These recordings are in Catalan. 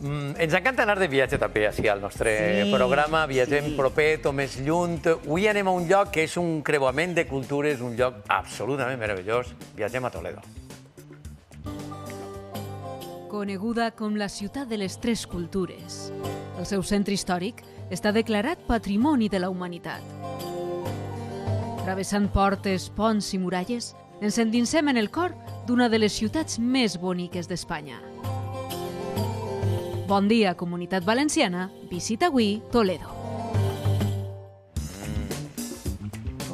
Ens encanta anar de viatge també així al nostre programa, viatgem proper o més lluny. Avui anem a un lloc que és un creuament de cultures, un lloc absolutament meravellós. Viatgem a Toledo. Coneguda com la ciutat de les tres cultures. El seu centre històric està declarat Patrimoni de la Humanitat. Travessant portes, ponts i muralles, ens endinsem en el cor d'una de les ciutats més boniques d'Espanya. Bon dia, Comunitat Valenciana. Visita avui Toledo.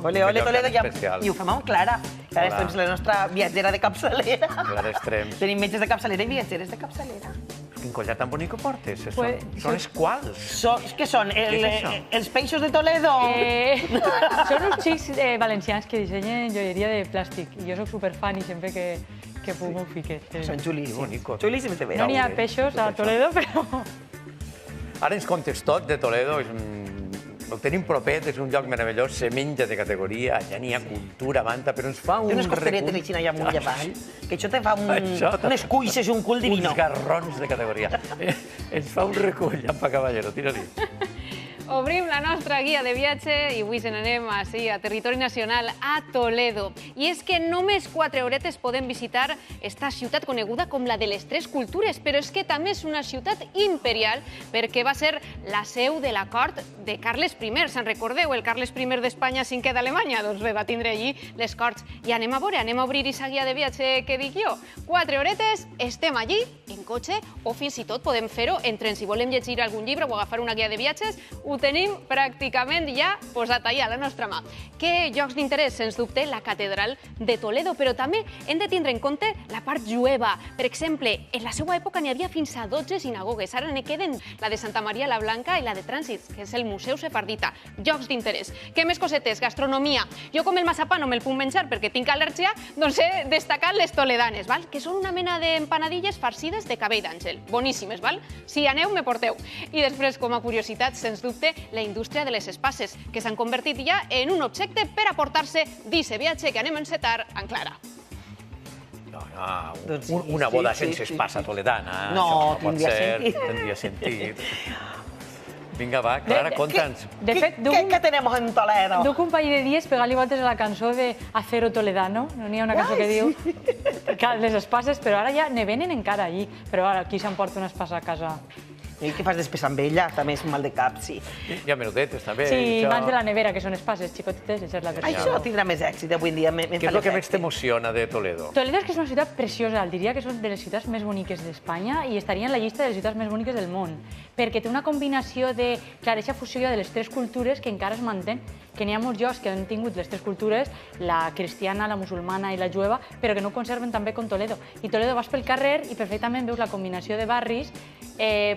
Ole, ole, Toledo, i ho fem amb Clara. Clara Estrems, la nostra viatgera de capçalera. Clara Estrems. Tenim metges de capçalera i viatgeres de capçalera. Quin collar tan bonic que portes. Són esquals. Què són? Els peixos de Toledo? Són uns xics valencians que dissenyen joieria de plàstic. I jo soc superfan i sempre que puc m'ho fique. Són xulíssims. Xulíssims de veure. No n'hi ha peixos a Toledo, però... Ara ens contes tot de Toledo. El tenim propet, és un lloc meravellós, se menja de categoria, allà n'hi ha cultura, manta, però ens fa un Té unes costeretes així allà amunt i avall, que això te fa unes cuixes i un cul divino. Uns garrons de categoria. Ens fa un recull, Ampa Caballero, tira-li. Obrim la nostra guia de viatge i avui se n'anem a territori nacional, a Toledo. I és que només 4 horetes podem visitar esta ciutat coneguda com la de les tres cultures, però és que també és una ciutat imperial perquè va ser la seu de la cort de Carles I. Se'n recordeu? El Carles I d'Espanya, cinquè d'Alemanya? Doncs bé, va tindre allí les corts. I anem a veure, anem a obrir aquesta guia de viatge que dic jo. 4 horetes, estem allí, en cotxe, o fins i tot podem fer-ho entre si volem llegir algun llibre o agafar una guia de viatges, ho tenim pràcticament ja posat allà a la nostra mà. Què llocs d'interès? Sens dubte, la catedral de Toledo, però també hem de tindre en compte la part jueva. Per exemple, en la seva època n'hi havia fins a 12 sinagogues. Ara ne queden la de Santa Maria la Blanca i la de Trànsit, que és el Museu Sefardita. Llocs d'interès. Què més cosetes? Gastronomia. Jo com el massapà no me'l puc menjar perquè tinc al·lèrgia, doncs he destacat les toledanes, que són una mena d'empanadilles farcides de cabell d'àngel. Boníssimes, val? Si aneu, me porteu. I després, com a curiositat, sens dubte, la indústria de les espases, que s'han convertit ja en un objecte per aportar-se d'aquest viatge que anem a encetar en Clara. Una boda sense espasa toledana. No, tindria sentit. Vinga, va, Clara, conta'ns. Què tenem en Toledo? Duc un parell de dies pegant-li voltes a la cançó de Acero Toledano. No n'hi ha una cançó que diu les espases, però ara ja ne venen encara allí. Però ara, qui s'emporta una espasa a casa? I què fas després amb ella? També és un mal de cap, sí. Hi ha menudetes, també. Sí, mans de la nevera, que són espases xicotetes, això és la versió. Això tindrà més èxit avui en dia. Què és el que més t'emociona de Toledo? Toledo és que és una ciutat preciosa, diria que són de les ciutats més boniques d'Espanya i estaria en la llista de les ciutats més boniques del món, perquè té una combinació de, clar, aquesta fusió de les tres cultures que encara es mantén, que n'hi ha molts llocs que han tingut les tres cultures, la cristiana, la musulmana i la jueva, però que no ho conserven tan bé com Toledo. I Toledo vas pel carrer i perfectament veus la combinació de barris.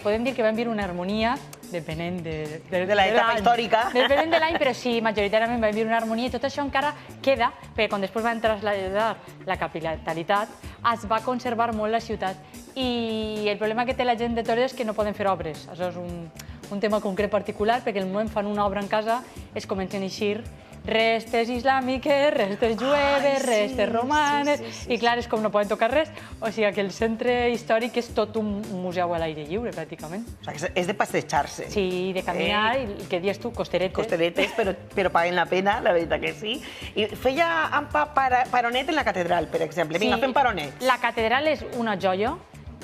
Podem dir que van viure una harmonia, depenent de l'etapa històrica. Depenent de l'any, però sí, majoritàriament van viure una harmonia i tot això encara queda, perquè quan després van traslladar la capitalitat, es va conservar molt la ciutat. I el problema que té la gent de Toledo és que no poden fer obres. Això és un tema concret particular, perquè el moment fan una obra en casa es comencen a eixir restes islàmiques, restes jueves, restes romanes, i clar, és com no poden tocar res, o sigui que el centre històric és tot un museu a l'aire lliure, pràcticament. O sigui, és de passejar-se. Sí, de caminar, i què dius tu, costeretes. Costeretes, però paguen la pena, la veritat que sí. I feia paronet en la catedral, per exemple. Vinga, fem paronet. La catedral és una joia,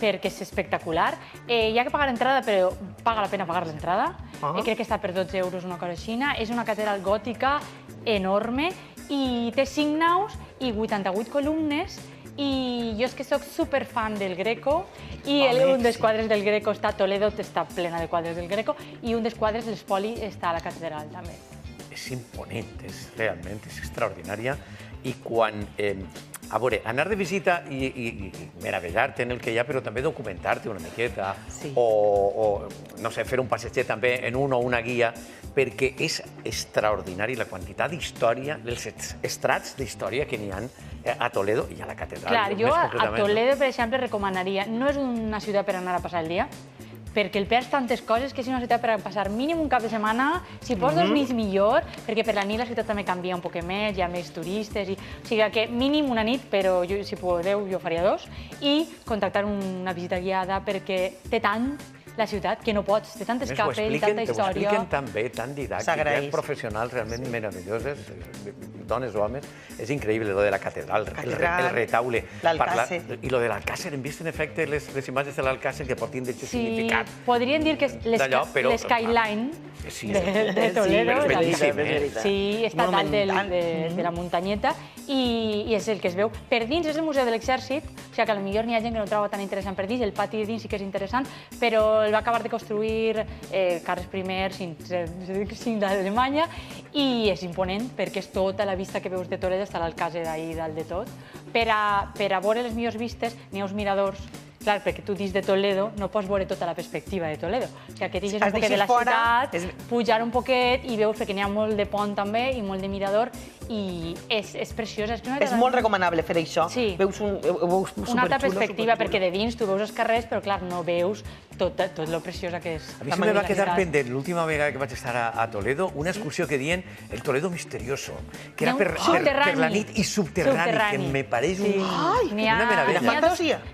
perquè és espectacular. Hi ha que pagar l'entrada, però paga la pena pagar l'entrada. Crec que està per 12 euros una cosa així. És una catedral gòtica enorme i té 5 naus i 88 columnes. I jo és que soc superfan del Greco i un dels quadres del Greco està a Toledo, està plena de quadres del Greco, i un dels quadres, l'Espoli, està a la catedral també. És imponent, realment és extraordinària. I quan... A veure, anar de visita i meravellar-te en el que hi ha, però també documentar-te una miqueta, o, no sé, fer un passeig també en un o una guia, perquè és extraordinari la quantitat d'història, els estrats d'història que n'hi ha a Toledo i a la catedral. Clar, jo a Toledo, per exemple, recomanaria, no és una ciutat per anar a passar el dia, perquè el perds tantes coses que és una ciutat per passar mínim un cap de setmana, si pots 2 nits millor, perquè per la nit la ciutat també canvia un poc més, hi ha més turistes, o sigui que mínim una nit, però si podeu jo faria 2, i contactar una visita guiada perquè té tant la ciutat, que no pots, té tantes capes i tanta T'ho història. expliquen tan bé, tan didàctic, S'agraeix. professionals realment meravelloses, dones o homes. És increïble, lo de la catedral, el retaule. l'Alcàsser. I lo de l'Alcàsser, hem vist en efecte les imatges de l'Alcàsser que portin d'aquest significat. Podríem dir que és l'skyline de Toledo. és bellíssim, Sí, està dalt de la muntanyeta i és el que es veu. Per dins és el Museu de l'Exèrcit, o sigui que potser n'hi ha gent que no ho troba tan interessant per dins, el pati de dins sí que és interessant, però el va acabar de construir Carles I, cinc d'Alemanya, i és imponent perquè és tota la vista que veus de Toledo, està l'Alcàsser ahí dalt de tot. Per a veure les millors vistes n'hi ha uns miradors. Clar, perquè tu dins de Toledo no pots veure tota la perspectiva de Toledo. O sigui, que deixes un poquet de la ciutat, pujar un poquet i veus que n'hi ha molt de pont també i molt de mirador i és preciosa. És molt recomanable fer això. Sí. Veus superxulo. Una altra perspectiva, perquè de dins tu veus els carrers, però clar, no veus tot lo preciosa que és. A mi se me va quedar pendent, l'última vegada que vaig estar a Toledo, una excursió que diuen el Toledo misterioso, que era per la nit i subterrani, que me pareix una meravella.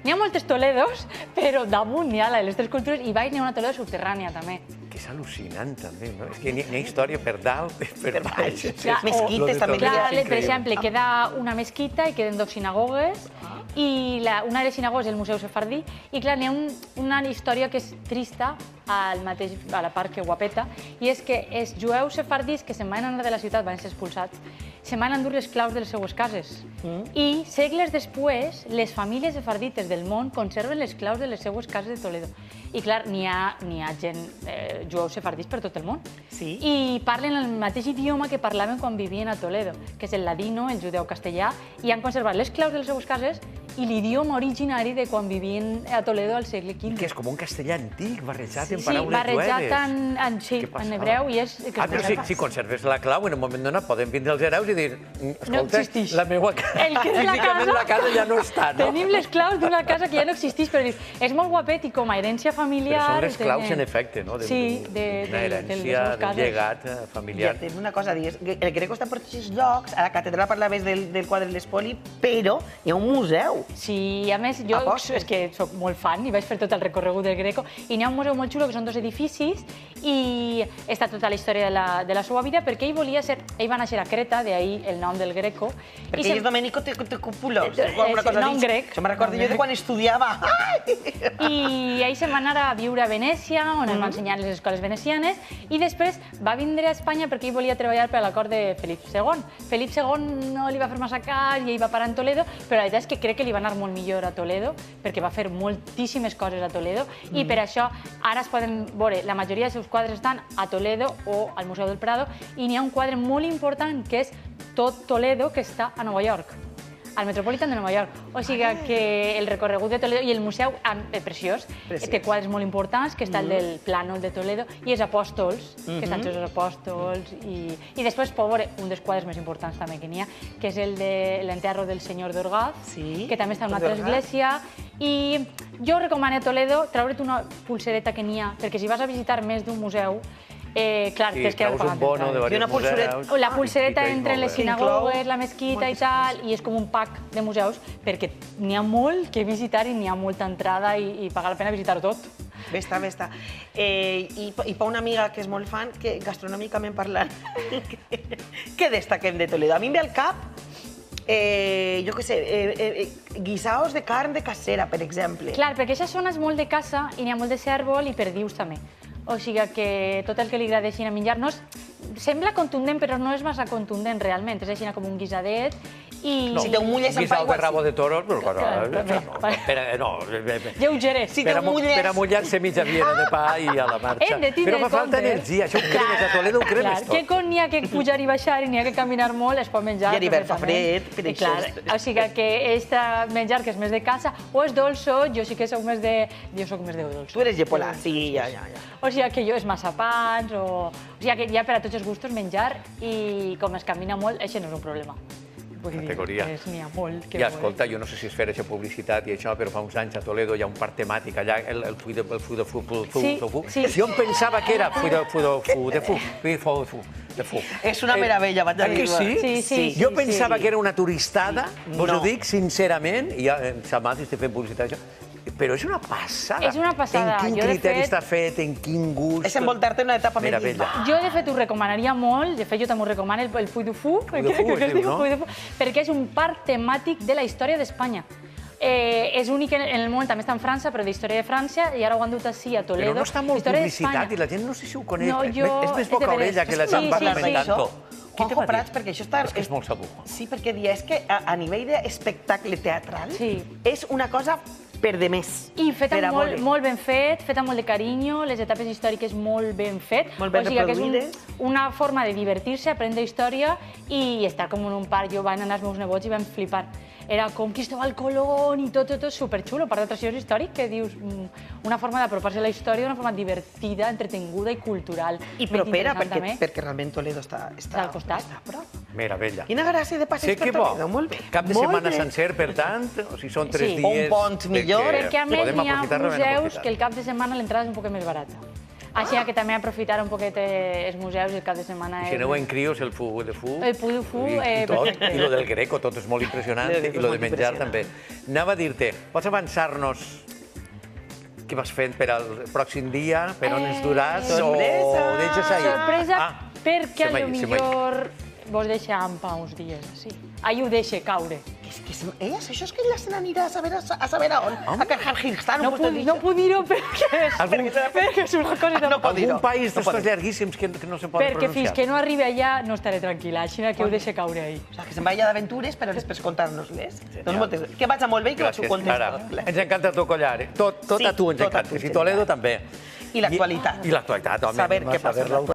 N'hi ha moltes Toledos, però damunt n'hi ha la de les tres cultures i baix n'hi ha una Toledo subterrània també. Que és al·lucinant també, no? És que n'hi ha història per dalt, per baix. Mesquites també. Clar, per exemple, queda una mesquita i queden dos sinagogues i una de les sinagogues és el Museu Sefardí i clar, n'hi ha una història que és trista a la part que guapeta i és que els jueus sefardís que se'n van anar de la ciutat, van ser expulsats, se'n van endur les claus de les seues cases i segles després les famílies sefardites del món conserven les claus de les seues cases de Toledo. I clar, n'hi ha gent jueus sefardís per tot el món i parlen el mateix idioma que parlaven quan vivien a Toledo, que és el ladino, el judeu-castellà, i han conservat les claus de les seues cases i l'idioma originari de quan vivien a Toledo al segle XV. Que és com un castellà antic, barrejat en paraules jueves. Sí, barrejat en hebreu i és... Però si conserves la clau, en un moment donat poden vindre els hereus i dir escolta, la meva casa, físicament la casa ja no està, no? Tenim les claus d'una casa que ja no existeix, però és molt guapet i com a herència familiar... Però són les claus en efecte, no? Sí, d'una herència, d'un llegat familiar. I una cosa a dir, el Greco està per tots els llocs, a la catedral parlaves del quadre de l'espoli, però hi ha un museu. Sí, a més, jo és que soc molt fan i vaig fer tot el recorregut del Greco i n'hi ha un museu molt xulo que són dos edificis i està tota la història de la seva vida perquè ell volia ser... Ell va néixer a Creta, d'ahir el nom del Greco. Perquè ell és Domenico Teocupulos. Nom grec. Això me'n recordo jo de quan estudiava. I ell se'n va anar a viure a Venècia, on el va ensenyar les escoles venecianes, i després va vindre a Espanya perquè ell volia treballar per a la cort de Felip II. Felip II no li va fer massa cas i ell va parar en Toledo, però la veritat és que crec que li va anar molt millor a Toledo, perquè va fer moltíssimes coses a Toledo, i per això ara es poden veure, la majoria dels seus quadres estan a Toledo o al Museu del Prado, i n'hi ha un quadre molt important que és tot Toledo, que està a Nova York, al Metropolitan de Nova York. O sigui que el recorregut de Toledo i el museu és preciós. Té quadres molt importants, que està el del plànol de Toledo, i els apòstols, que estan tots els apòstols. I després pot veure un dels quadres més importants també que n'hi ha, que és el de l'enterro del senyor d'Orgaz, que també està en una altra església. I jo recomano a Toledo treure't una pulsereta que n'hi ha, perquè si vas a visitar més d'un museu, clar, tens que un bono de diversos museus. La pulsereta entre les sinagogues, la mesquita i tal, i és com un pack de museus, perquè n'hi ha molt que visitar i n'hi ha molta entrada i paga la pena visitar tot. Bé-està. I per una amiga que és molt fan, que gastronòmicament parlant, què destaquem de Toledo? A mi em ve al cap, jo què sé, guisaos de carn de casera, per exemple. Clar, perquè aquesta zona és molt de caça i n'hi ha molt de cèrvol i perdius també. O sigui que tot el que li agradeixin a menjar sembla contundent, però no és massa contundent realment. És així com un guisadet i... Si te ho mulles amb aigua... Un guisat de rabo de toro, però... Lleugeres. Per a mullar-se mitja viena de pa i a la marxa. Però fa falta energia, això ho cremes, a Toledo ho cremes tot. Que quan n'hi ha que pujar i baixar i n'hi ha que caminar molt, es pot menjar. I a l'hivern fa fred, per això. O sigui que aquest menjar que és més de casa o és dolço, jo sí que soc més de... Jo soc més de dolço. Tu eres llepola, sí, ja. O sigui que jo és massapans o sigui que hi ha per a tots els gustos menjar i com es camina molt, això no és un problema. Categoria. N'hi ha molt. I escolta, jo no sé si es fer aquesta publicitat i això, però fa uns anys a Toledo hi ha un parc temàtic allà, el full de fu. Jo em pensava que era full de fu. És una meravella, vaig a dir-ho. Sí. Jo pensava que era una turistada, vos ho dic sincerament, i ja sa mà estic fent publicitat això, Però és una passada. És una passada. En quin Jo, de criteri fet- està fet, en quin gust... És envoltar-te en una etapa Meravella. medieval. Jo, de fet, ho recomanaria molt, de fet, jo també ho recomano, el Puy du Fou, Puy du Fou, es diu, no? Puy du Fou, perquè és un parc temàtic de la història d'Espanya. És únic en el món, també està en França, però d'història de França, i ara ho han dut així a Toledo. Però no està molt Història publicitat d'Espanya. i la gent no sé si ho coneix. No, jo- És més és de boca veres. orella que la Sí, gent parla sí, més sí. tanto. Què te Juanjo va dir? Prats, perquè això està... És que és molt segur. Sí, perquè dir, és que a nivell d'espectacle teatral Sí. és una cosa per de més. I feta per a molt, veure. molt ben fet, feta molt de carinyo, les etapes històriques molt ben fet. Molt ben o sigui que és reproduïdes. una forma de divertir-se, aprendre història i estar com en un parc. Jo van anar els meus nebots i vam flipar. Era com Cristóbal Colón i tot superxulo, part d'atracció històric, que dius, una forma d'apropar-se a la història d'una forma divertida, entretinguda i cultural. I Molt propera, interessant, també. perquè realment Toledo està al costat. Està a prop. Meravella. Quina gràcia de passeig Sé que per bo. Toledo, molt bé. Cap de Molt setmana bé. sencer, per tant, o sigui, són 3 Sí. dies... Un pont millor. Perquè a més podem hi ha aprofitar-lo ben museus aprofitat. que el cap de setmana l'entrada és un poquet més barata. Així que també aprofitar un poquet els museus el cap de setmana. I si aneu en crios, el Puy du Fou... El Puy du Fou, i tot, perfecte. i lo del Greco, tot és molt impressionant, El Greco i lo és de molt menjar impressionant. també. Anava a dir-te, pots avançar-nos què vas fent per al pròxim dia, per on ens duràs, Sorpresa! o ho deixes ahí? Sorpresa, perquè se m'ha a lo ido, se m'ha ido. millor vos deixa en pa uns dies, sí. Ahí ho deixa caure. Elles, això és que ella se n'anirà a saber a on. A Kazajistan, No puc dir-ho perquè són coses No pot dir-ho. Algun país No d'estos pot dir-ho. llarguíssims que no se poden perquè pronunciar? fins que no arribi allà no estaré tranquil·la, així que ho deixa caure ahí. O sigui, que se'n vaya d'aventures, però després contar-nos-les. Doncs moltes gràcies. Que vaig molt bé i que vaig Gràcies, contenta. Clara. Ens encanta el teu collar, eh? Tot Sí, a tu ens tot a encanta. tu ens I Toledo encanta. també. I l'actualitat. I l'actualitat, home. Saber què passa. Saber-la.